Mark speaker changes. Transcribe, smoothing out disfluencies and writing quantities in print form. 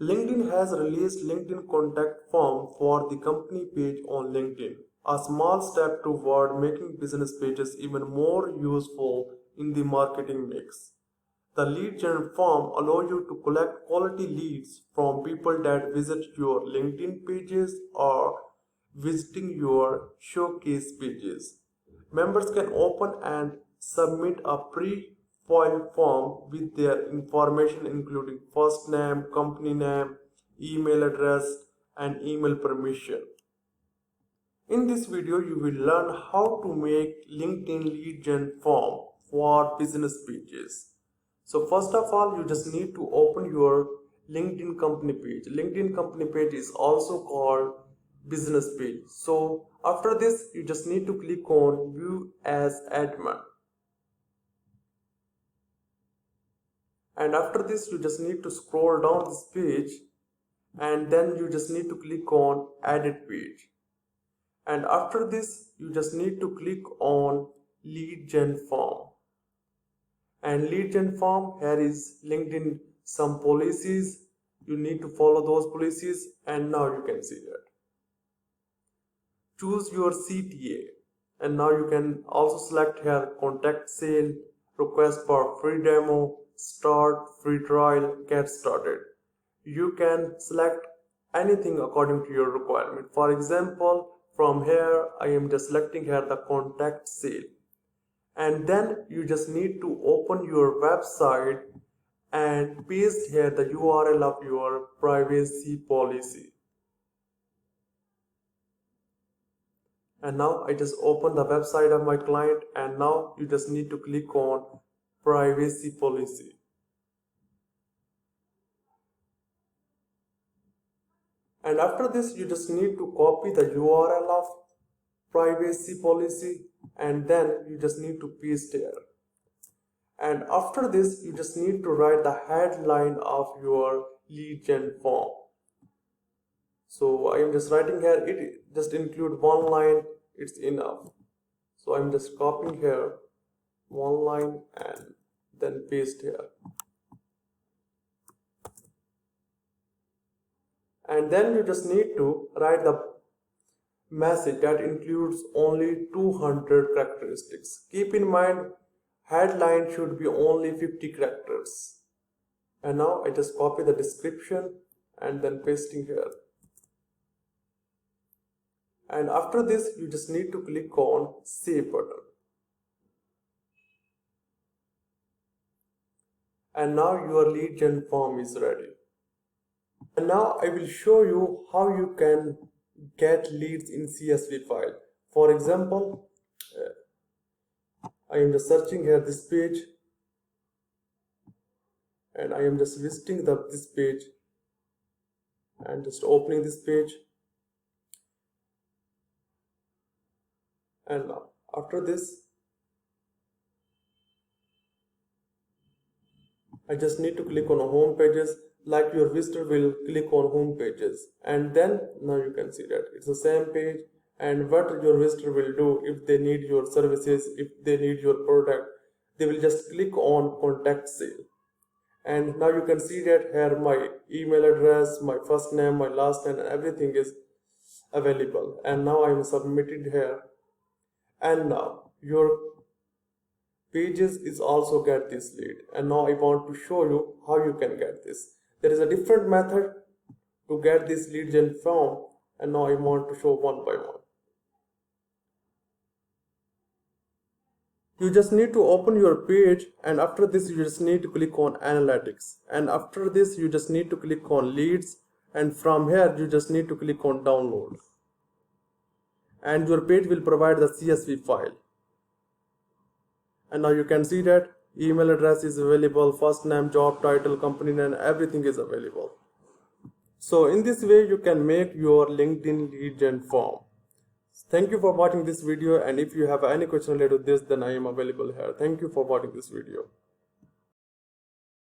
Speaker 1: LinkedIn has released LinkedIn contact form for the company page on LinkedIn, a small step toward making business pages even more useful in the marketing mix. The lead gen form allows you to collect quality leads from people that visit your LinkedIn pages or visiting your showcase pages. Members can open and submit a pre-filled form with their information including first name, company name, email address, and email permission. In this video, you will learn how to make LinkedIn lead gen form for business pages. So first of all, you just need to open your LinkedIn company page. LinkedIn company page is also called business page. So after this, you just need to click on view as admin. And after this, you just need to scroll down this page and then you just need to click on edit page. And after this, you just need to click on lead gen form. And lead gen form, here is LinkedIn some policies. You need to follow those policies, and now you can see that. Choose your CTA, and now you can also select here contact sale, request for free demo, start, free trial, get started. You can select anything according to your requirement. For example, from here I am just selecting here the contact sale, and then you just need to open your website and paste here the URL of your privacy policy. And now I just open the website of my client, and now you just need to click on privacy policy. And after this, you just need to copy the URL of privacy policy, and then you just need to paste here. And after this, you just need to write the headline of your lead gen form. So I am just writing here, it just include one line, it's enough. So I'm just copying here one line and then paste here. And then you just need to write the message that includes only 200 characteristics. Keep in mind, headline should be only 50 characters. And now I just copy the description and then pasting here. And after this, you just need to click on save button. And now your lead gen form is ready. And now I will show you how you can get leads in CSV file. For example, I am just searching here this page, and I am just visiting this page and just opening this page. And now after this, I just need to click on home pages. Like your visitor will click on home pages, and then now you can see that it's the same page. And what your visitor will do, if they need your services, if they need your product, they will just click on contact sale. And now you can see that here my email address, my first name, my last name, and everything is available. And now I am submitted here, and now your pages is also get this lead. And now I want to show you how you can get this. There is a different method to get this lead gen form, and now I want to show one by one. You just need to open your page, and after this you just need to click on analytics, and after this you just need to click on leads, and from here you just need to click on download, and your page will provide the CSV file. And now you can see that email address is available, first name, job title, company name, everything is available. So in this way you can make your LinkedIn lead gen form. Thank you for watching this video, and if you have any question related to this, then I am available here. Thank you for watching this video.